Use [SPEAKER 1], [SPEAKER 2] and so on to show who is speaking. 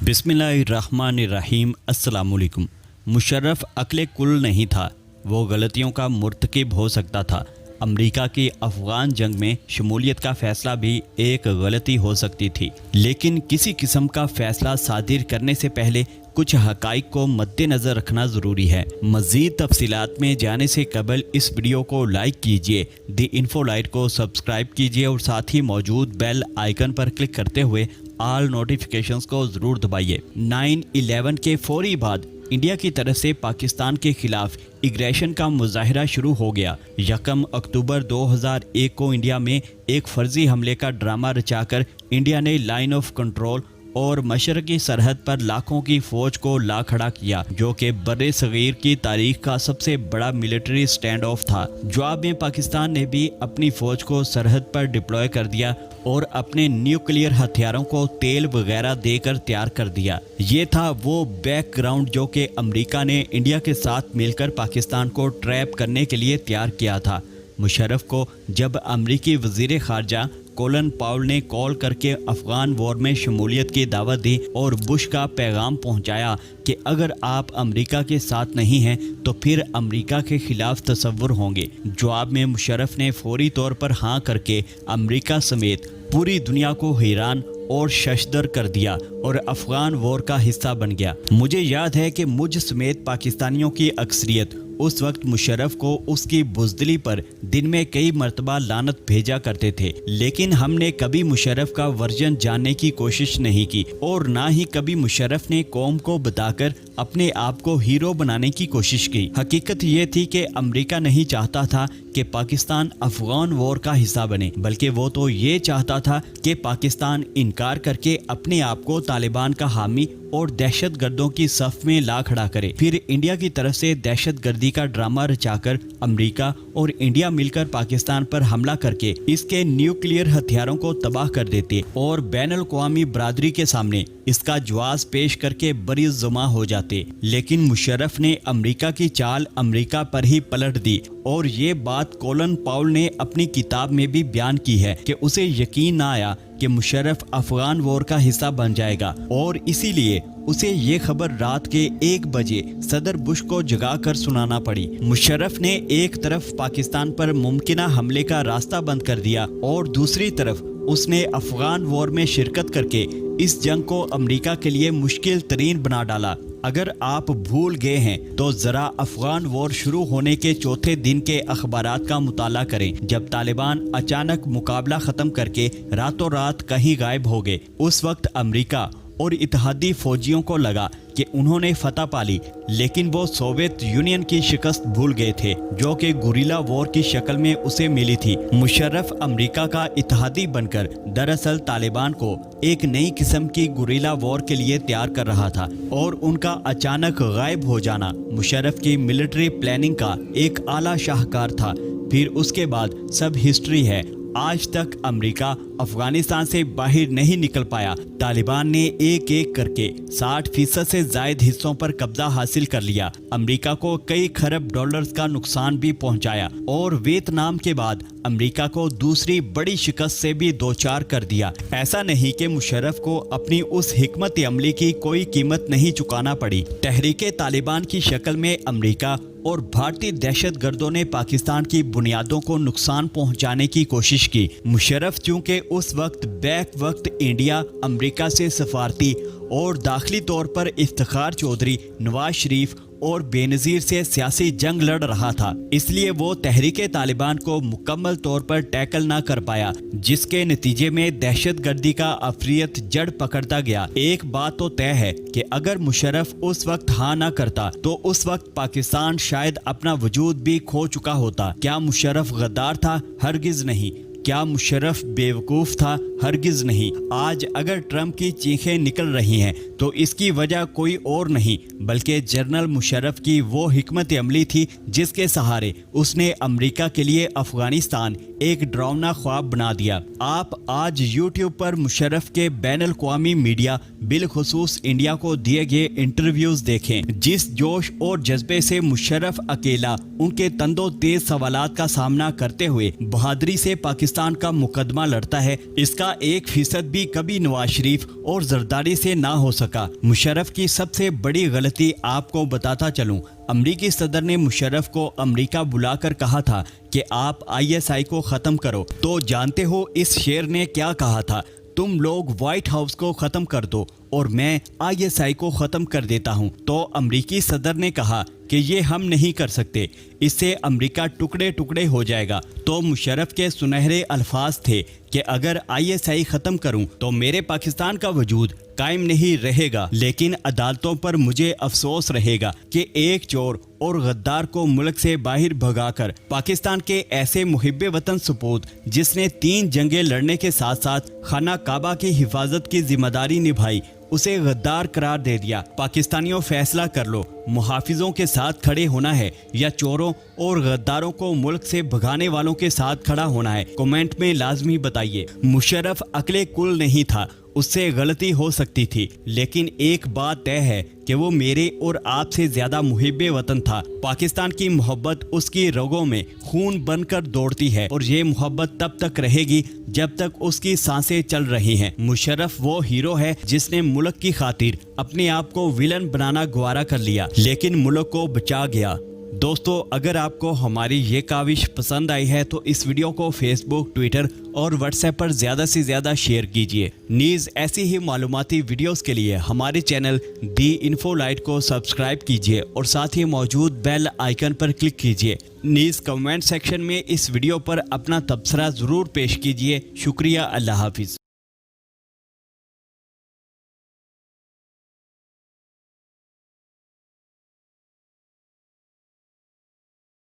[SPEAKER 1] बिस्मिल्लाहिर्रहमानिर्रहीम। अस्सलाम वालेकुम। मुशर्रफ अक्ल कुल नहीं था, वो गलतियों का मुर्तकिब हो सकता था। अमेरिका की अफ़गान जंग में शमूलियत का फ़ैसला भी एक गलती हो सकती थी, लेकिन किसी किस्म का फ़ैसला सादिर करने से पहले कुछ हक़ाइक़ को मद्देनज़र रखना ज़रूरी है। मज़ीद तफसीलात में जाने से कबल इस वीडियो को लाइक कीजिए, दी इन्फोलाइट को सब्सक्राइब कीजिए और साथ ही मौजूद बेल आइकन पर क्लिक करते हुए ऑल नोटिफिकेशंस को ज़रूर दबाइए। 9/11 के फौरी बाद इंडिया की तरफ से पाकिस्तान के खिलाफ एग्रेशन का मुजाहरा शुरू हो गया। 1 अक्टूबर 2001 को इंडिया में एक फर्जी हमले का ड्रामा रचाकर इंडिया ने लाइन ऑफ कंट्रोल और मशरकी सरहद पर लाखों की फौज को ला खड़ा किया, जो कि बर्रे सगीर की तारीख का सबसे बड़ा मिलिट्री स्टैंड ऑफ था। जवाब में पाकिस्तान ने भी अपनी फौज को सरहद पर डिप्लॉय कर दिया और अपने न्यूक्लियर हथियारों को तेल वगैरह देकर तैयार कर दिया। ये था वो बैकग्राउंड जो कि अमेरिका ने इंडिया के साथ मिलकर पाकिस्तान को ट्रैप करने के लिए तैयार किया था। मुशर्रफ को जब अमरीकी वज़ीर ख़ारजा कोलन पाउल ने कॉल करके अफ़गान वॉर में शमूलियत की दावत दी और बुश का पैगाम पहुंचाया कि अगर आप अमेरिका के साथ नहीं हैं तो फिर अमेरिका के खिलाफ तसव्वुर होंगे। जवाब में मुशर्रफ ने फौरी तौर पर हाँ करके अमेरिका समेत पूरी दुनिया को हैरान और शशदर कर दिया और अफ़गान वॉर का हिस्सा बन गया। मुझे याद है कि मुझ समेत पाकिस्तानियों की अक्सरियत उस वक्त मुशर्रफ को उसकी बुज़दिली पर दिन में कई मरतबा लानत भेजा करते थे, लेकिन हमने कभी मुशर्रफ का वर्जन जानने की कोशिश नहीं की और ना ही कभी मुशर्रफ ने कौम को बताकर अपने आप को हीरो बनाने की कोशिश की। हकीकत ये थी कि अमेरिका नहीं चाहता था कि पाकिस्तान अफ़गान वॉर का हिस्सा बने, बल्कि वो तो ये चाहता था कि पाकिस्तान इनकार करके अपने आप को तालिबान का हामी और दहशत गर्दों की सफ में ला खड़ा करे। फिर इंडिया की तरफ से दहशत गर्दी का ड्रामा रचाकर अमेरिका और इंडिया मिलकर पाकिस्तान पर हमला करके इसके न्यूक्लियर हथियारों को तबाह कर देते और बैनुल अक़वामी बरादरी के सामने इसका जवाब पेश करके बरी जुमा हो जाते। लेकिन मुशर्रफ ने अमेरिका की चाल अमेरिका पर ही पलट दी और ये बात कोलन पाउल ने अपनी किताब में भी बयान की है कि उसे यकीन ना आया कि मुशर्रफ अफ़गान वॉर का हिस्सा बन जाएगा और इसीलिए उसे ये खबर रात के 1 बजे सदर बुश को जगा कर सुनाना पड़ी। मुशर्रफ ने एक तरफ पाकिस्तान पर मुमकिना हमले का रास्ता बंद कर दिया और दूसरी तरफ उसने अफ़गान वॉर में शिरकत करके इस जंग को अमेरिका के लिए मुश्किल तरीन बना डाला। अगर आप भूल गए हैं तो ज़रा अफ़गान वॉर शुरू होने के चौथे दिन के अखबारात का मुताला करें, जब तालिबान अचानक मुकाबला ख़त्म करके रातों रात कहीं गायब हो गए। उस वक्त अमेरिका और इत्तेहादी फौजियों को लगा कि उन्होंने फतह पा ली, लेकिन वो सोवियत यूनियन की शिकस्त भूल गए थे, जो कि गुरिल्ला वॉर की शक्ल में उसे मिली थी। मुशर्रफ अमेरिका का इत्तेहादी बनकर दरअसल तालिबान को एक नई किस्म की गुरिल्ला वॉर के लिए तैयार कर रहा था और उनका अचानक गायब हो जाना मुशर्रफ की मिलिट्री प्लानिंग का एक आला शाहकार था। फिर उसके बाद सब हिस्ट्री है। आज तक अमेरिका अफगानिस्तान से बाहर नहीं निकल पाया। तालिबान ने एक एक करके 60% से ज्यादा हिस्सों पर कब्जा हासिल कर लिया। अमेरिका को कई खरब डॉलर्स का नुकसान भी पहुंचाया और वियतनाम के बाद अमेरिका को दूसरी बड़ी शिकस्त से भी दोचार कर दिया। ऐसा नहीं कि मुशर्रफ को अपनी उस हिकमत अमली की कोई कीमत नहीं चुकाना पड़ी। तहरीके तालिबान की शक्ल में अमेरिका और भारतीय दहशत गर्दों ने पाकिस्तान की बुनियादों को नुकसान पहुंचाने की कोशिश की। मुशर्रफ चूंकि उस वक्त इंडिया अमेरिका से सफारती और दाखिली तौर पर इफ्तिखार चौधरी, नवाज शरीफ और बेनज़ीर से सियासी जंग लड़ रहा था, इसलिए वो तहरीके तालिबान को मुकम्मल तौर पर टैकल ना कर पाया, जिसके नतीजे में दहशत गर्दी का अफरियत जड़ पकड़ता गया। एक बात तो तय है कि अगर मुशर्रफ उस वक्त हाँ ना करता तो उस वक्त पाकिस्तान शायद अपना वजूद भी खो चुका होता। क्या मुशर्रफ गद्दार था? हरगिज नहीं। क्या मुशर्रफ बेवकूफ़ था? हरगिज़ नहीं। आज अगर ट्रंप की चीखें निकल रही हैं तो इसकी वजह कोई और नहीं बल्कि जनरल मुशर्रफ की वो हिकमत अमली थी जिसके सहारे उसने अमेरिका के लिए अफगानिस्तान एक डरावना ख्वाब बना दिया। आप आज यूट्यूब पर मुशर्रफ के बैनुल अक़वामी मीडिया बिलखुसूस इंडिया को दिए गए इंटरव्यूज़ देखें। जिस जोश और जज्बे से मुशर्रफ अकेला उनके तंदो तेज सवालात का सामना करते हुए बहादुरी से पाकिस्तान पाकिस्तान का मुकदमा लड़ता है, इसका 1% भी कभी नवाज शरीफ और जरदारी से ना हो सका। मुशर्रफ की सबसे बड़ी गलती आपको बताता चलूं, अमरीकी सदर ने मुशर्रफ को अमेरिका बुलाकर कहा था कि आप ISI को खत्म करो। तो जानते हो इस शेर ने क्या कहा था? तुम लोग व्हाइट हाउस को खत्म कर दो और मैं ISI को खत्म कर देता हूं। तो अमरीकी सदर ने कहा कि ये हम नहीं कर सकते, इससे अमेरिका टुकड़े टुकड़े हो जाएगा। तो मुशर्रफ के सुनहरे अल्फाज थे कि अगर ISI खत्म करूं तो मेरे पाकिस्तान का वजूद कायम नहीं रहेगा, लेकिन अदालतों पर मुझे अफसोस रहेगा कि एक चोर और गद्दार को मुल्क से बाहर भगाकर पाकिस्तान के ऐसे मुहिब्बे वतन सपूत जिसने 3 जंगें लड़ने के साथ साथ खाना काबा की हिफाजत की जिम्मेदारी निभाई, उसे गद्दार करार दे दिया। पाकिस्तानियों फैसला कर लो, मुहाफिजों के साथ खड़े होना है या चोरों और गद्दारों को मुल्क से भगाने वालों के साथ खड़ा होना है? कमेंट में लाजमी बताइए। मुशर्रफ अक्ले कुल नहीं था, उससे गलती हो सकती थी, लेकिन एक बात तय है कि वो मेरे और आपसे ज्यादा मुहिब्बे वतन था। पाकिस्तान की मोहब्बत उसकी रगों में खून बनकर दौड़ती है और ये मोहब्बत तब तक रहेगी जब तक उसकी सांसें चल रही हैं। मुशर्रफ वो हीरो है जिसने मुल्क की खातिर अपने आप को विलन बनाना गवारा कर लिया, लेकिन मुल्क को बचा गया। दोस्तों, अगर आपको हमारी ये काविश पसंद आई है तो इस वीडियो को फेसबुक, ट्विटर और व्हाट्सएप पर ज़्यादा से ज़्यादा शेयर कीजिए। नीज़ ऐसी ही मालूमाती वीडियोस के लिए हमारे चैनल दी इन्फो लाइट को सब्सक्राइब कीजिए और साथ ही मौजूद बेल आइकन पर क्लिक कीजिए। नीज़ कमेंट सेक्शन में इस वीडियो पर अपना तबसरा ज़रूर पेश कीजिए। शुक्रिया। अल्लाह हाफिज़।